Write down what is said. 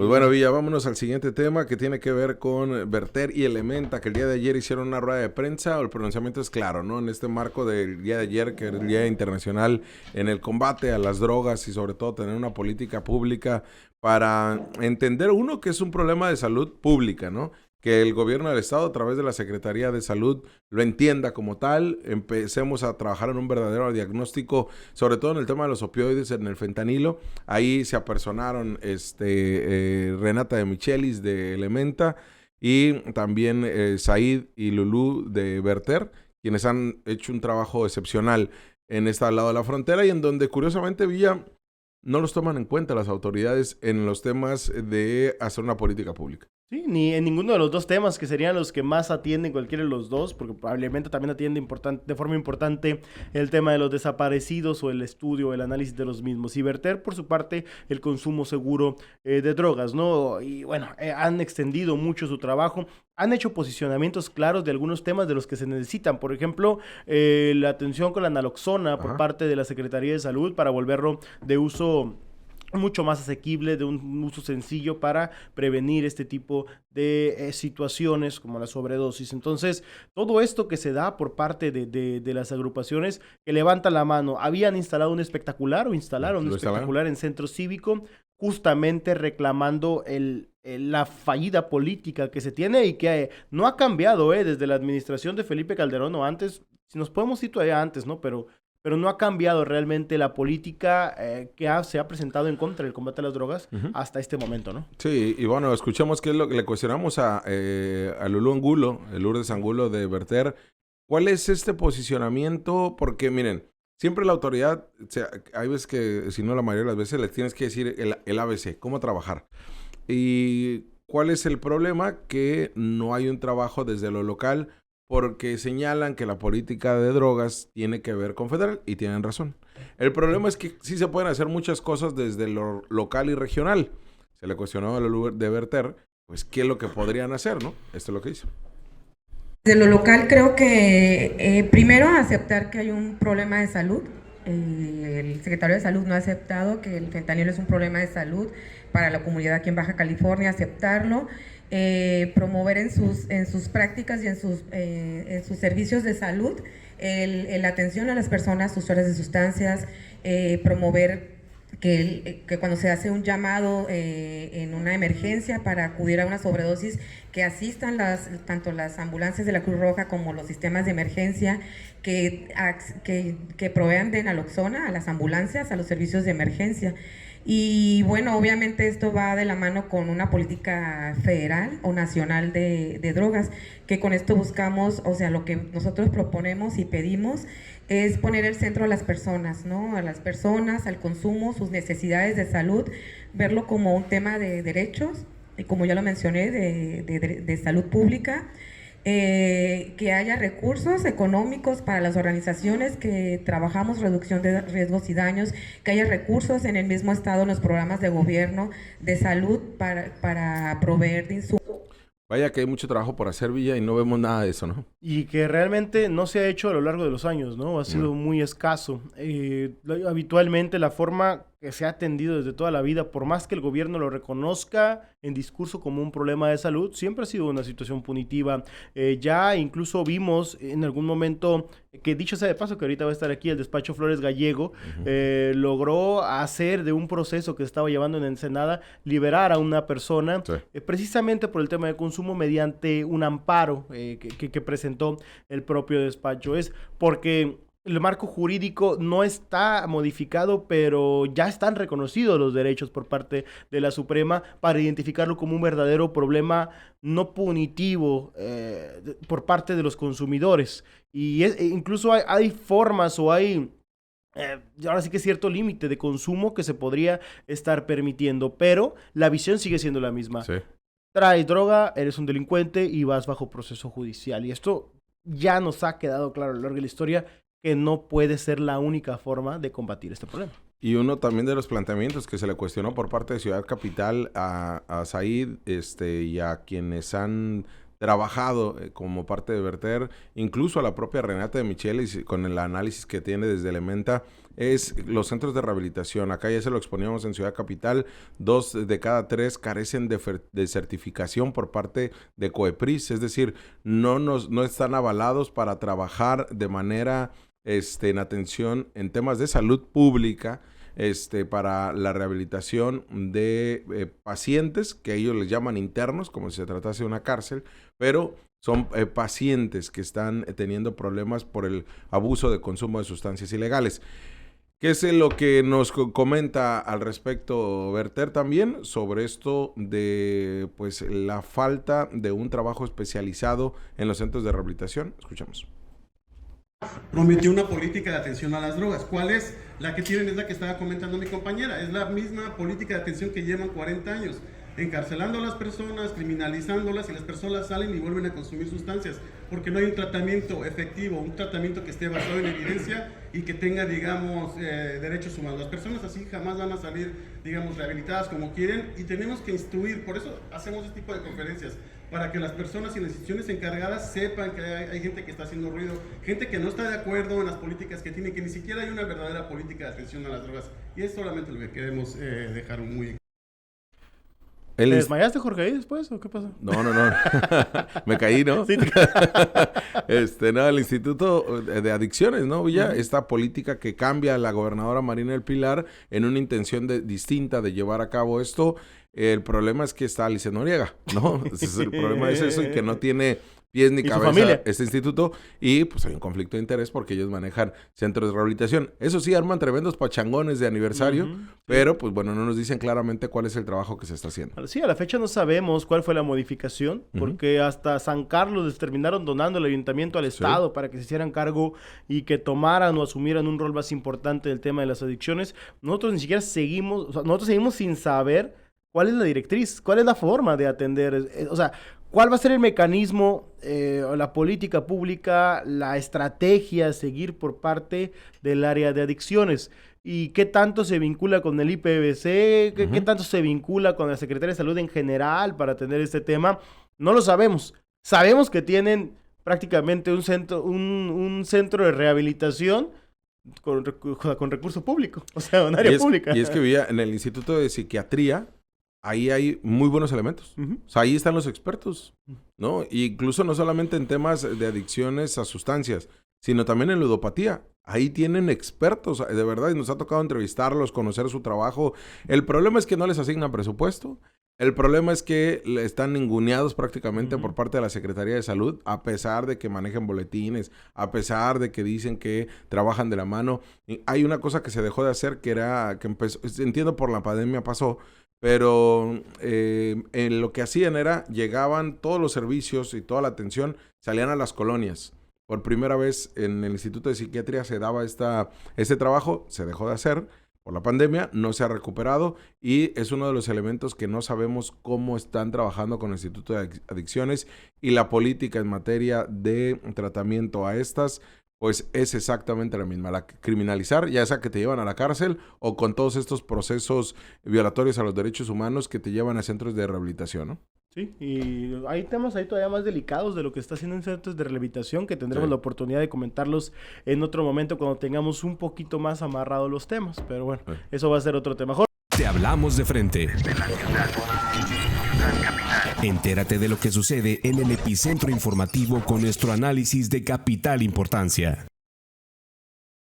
Pues bueno, Villa, vámonos al siguiente tema que tiene que ver con Verter y Elementa, que el día de ayer hicieron una rueda de prensa. El pronunciamiento es claro, ¿no? En este marco del día de ayer, que es el Día Internacional en el combate a las drogas y sobre todo tener una política pública para entender, uno, que es un problema de salud pública, ¿no? Que el gobierno del estado a través de la Secretaría de Salud lo entienda como tal, empecemos a trabajar en un verdadero diagnóstico, sobre todo en el tema de los opioides, en el fentanilo. Ahí se apersonaron Renata de Michelis de Elementa y también Said y Lulú de Verter, quienes han hecho un trabajo excepcional en este lado de la frontera y en donde curiosamente Villa no los toman en cuenta las autoridades en los temas de hacer una política pública. Sí, ni en ninguno de los dos temas que serían los que más atienden cualquiera de los dos, porque probablemente también atiende de forma importante el tema de los desaparecidos o el estudio o el análisis de los mismos. Y Verter, por su parte, el consumo seguro de drogas, ¿no? Y bueno, han extendido mucho su trabajo, han hecho posicionamientos claros de algunos temas de los que se necesitan. Por ejemplo, la atención con la naloxona por parte de la Secretaría de Salud para volverlo de uso mucho más asequible, de un uso sencillo para prevenir este tipo de situaciones como la sobredosis. Entonces, todo esto que se da por parte de las agrupaciones que levantan la mano, habían instalado un espectacular o instalaron un espectacular en Centro Cívico, justamente reclamando la fallida política que se tiene y que no ha cambiado desde la administración de Felipe Calderón o antes, si nos podemos situar antes, ¿no? Pero no ha cambiado realmente la política se ha presentado en contra del combate a las drogas hasta este momento, ¿no? Sí, y bueno, escuchemos qué es lo que le cuestionamos a Lulú Angulo, el Lourdes Angulo de Verter. ¿Cuál es este posicionamiento? Porque miren, siempre la autoridad, o sea, hay veces que, si no la mayoría de las veces, les tienes que decir el ABC, cómo trabajar. ¿Y cuál es el problema? Que no hay un trabajo desde lo local, porque señalan que la política de drogas tiene que ver con federal, y tienen razón. El problema es que sí se pueden hacer muchas cosas desde lo local y regional. Se le cuestionó a Lulú de Verter, pues, ¿qué es lo que podrían hacer, no? Esto es lo que hizo. De lo local creo que primero aceptar que hay un problema de salud. El secretario de Salud no ha aceptado que el fentanilo es un problema de salud para la comunidad aquí en Baja California, aceptarlo, promover en sus prácticas y en sus servicios de salud la atención a las personas usuarias de sustancias, promover que cuando se hace un llamado en una emergencia para acudir a una sobredosis, que asistan tanto las ambulancias de la Cruz Roja como los sistemas de emergencia, que provean de naloxona a las ambulancias, a los servicios de emergencia. Y bueno, obviamente esto va de la mano con una política federal o nacional de drogas, que con esto buscamos, o sea, lo que nosotros proponemos y pedimos es poner el centro a las personas, ¿no? A las personas, al consumo, sus necesidades de salud, verlo como un tema de derechos, y como ya lo mencioné, de salud pública, que haya recursos económicos para las organizaciones que trabajamos reducción de riesgos y daños, que haya recursos en el mismo estado en los programas de gobierno de salud para proveer de insumos. Vaya que hay mucho trabajo por hacer, Villa, y no vemos nada de eso, ¿no? Y que realmente no se ha hecho a lo largo de los años, ¿no? Ha sido muy escaso. Habitualmente la forma que se ha atendido desde toda la vida, por más que el gobierno lo reconozca en discurso como un problema de salud, siempre ha sido una situación punitiva. Ya incluso vimos en algún momento, que dicho sea de paso, que ahorita va a estar aquí el despacho Flores Gallego, logró hacer de un proceso que se estaba llevando en Ensenada, liberar a una persona, precisamente por el tema de consumo, mediante un amparo que presentó el propio despacho. Es porque el marco jurídico no está modificado, pero ya están reconocidos los derechos por parte de la Suprema para identificarlo como un verdadero problema no punitivo por parte de los consumidores. Y incluso hay formas o hay... ahora sí que es cierto límite de consumo que se podría estar permitiendo, pero la visión sigue siendo la misma. Sí. Traes droga, eres un delincuente y vas bajo proceso judicial. Y esto ya nos ha quedado claro a lo largo de la historia que no puede ser la única forma de combatir este problema. Y uno también de los planteamientos que se le cuestionó por parte de Ciudad Capital a Said y a quienes han trabajado como parte de Verter, incluso a la propia Renata de Michelis, con el análisis que tiene desde Elementa, es los centros de rehabilitación. Acá ya se lo exponíamos en Ciudad Capital, 2 de cada 3 carecen de certificación por parte de COEPRIS, es decir, no están avalados para trabajar de manera en atención en temas de salud pública, para la rehabilitación de pacientes que ellos les llaman internos, como si se tratase de una cárcel, pero son pacientes que están teniendo problemas por el abuso de consumo de sustancias ilegales. ¿Qué es lo que nos comenta al respecto Berter también sobre esto de pues la falta de un trabajo especializado en los centros de rehabilitación? Escuchamos. Prometió una política de atención a las drogas. ¿Cuál es? La que tienen es la que estaba comentando mi compañera. Es la misma política de atención que llevan 40 años. Encarcelando a las personas, criminalizándolas, y las personas salen y vuelven a consumir sustancias. Porque no hay un tratamiento efectivo, un tratamiento que esté basado en evidencia y que tenga, digamos, derechos humanos. Las personas así jamás van a salir, digamos, rehabilitadas como quieren, y tenemos que instruir. Por eso hacemos este tipo de conferencias, para que las personas y las instituciones encargadas sepan que hay gente que está haciendo ruido, gente que no está de acuerdo en las políticas que tiene, que ni siquiera hay una verdadera política de atención a las drogas. Y es solamente lo que queremos dejar muy... ¿Te desmayaste, Jorge, ahí después o qué pasó? No. Me caí, ¿no? Sí. No, el Instituto de Adicciones, ¿no, Villa? Esta política que cambia la gobernadora Marina del Pilar en una intención distinta de llevar a cabo esto. El problema es que está Alicia Noriega, ¿no? El problema es eso, y que no tiene pies ni cabeza este instituto, y pues hay un conflicto de interés porque ellos manejan centros de rehabilitación. Eso sí, arman tremendos pachangones de aniversario, pero pues bueno, no nos dicen claramente cuál es el trabajo que se está haciendo. Sí, a la fecha no sabemos cuál fue la modificación, porque hasta San Carlos les terminaron donando el ayuntamiento al Estado para que se hicieran cargo y que tomaran o asumieran un rol más importante del tema de las adicciones. Nosotros ni siquiera seguimos, o sea, nosotros seguimos sin saber cuál es la directriz, cuál es la forma de atender, o sea, ¿cuál va a ser el mecanismo, la política pública, la estrategia a seguir por parte del área de adicciones? ¿Y qué tanto se vincula con el IPVC? ¿Qué tanto se vincula con la Secretaría de Salud en general para atender este tema? No lo sabemos. Sabemos que tienen prácticamente un centro de rehabilitación con recurso público, o sea, un área pública. Y es que veía en el Instituto de Psiquiatría, ahí hay muy buenos elementos. O sea, ahí están los expertos, ¿no? Y incluso no solamente en temas de adicciones a sustancias, sino también en ludopatía. Ahí tienen expertos, de verdad, y nos ha tocado entrevistarlos, conocer su trabajo. El problema es que no les asignan presupuesto. El problema es que están ninguneados prácticamente por parte de la Secretaría de Salud, a pesar de que manejen boletines, a pesar de que dicen que trabajan de la mano. Y hay una cosa que se dejó de hacer, que empezó, entiendo por la pandemia pasó, pero lo que hacían era, llegaban todos los servicios y toda la atención, salían a las colonias. Por primera vez en el Instituto de Psiquiatría se daba este trabajo, se dejó de hacer por la pandemia, no se ha recuperado, y es uno de los elementos que no sabemos cómo están trabajando con el Instituto de Adicciones, y la política en materia de tratamiento a estas, pues es exactamente la misma, la criminalizar, ya sea que te llevan a la cárcel o con todos estos procesos violatorios a los derechos humanos que te llevan a centros de rehabilitación, ¿no? Sí, y hay temas ahí todavía más delicados de lo que está haciendo en centros de rehabilitación, que tendremos la oportunidad de comentarlos en otro momento cuando tengamos un poquito más amarrados los temas, pero bueno, eso va a ser otro tema. Te hablamos de frente. Entérate de lo que sucede en el epicentro informativo con nuestro análisis de capital importancia.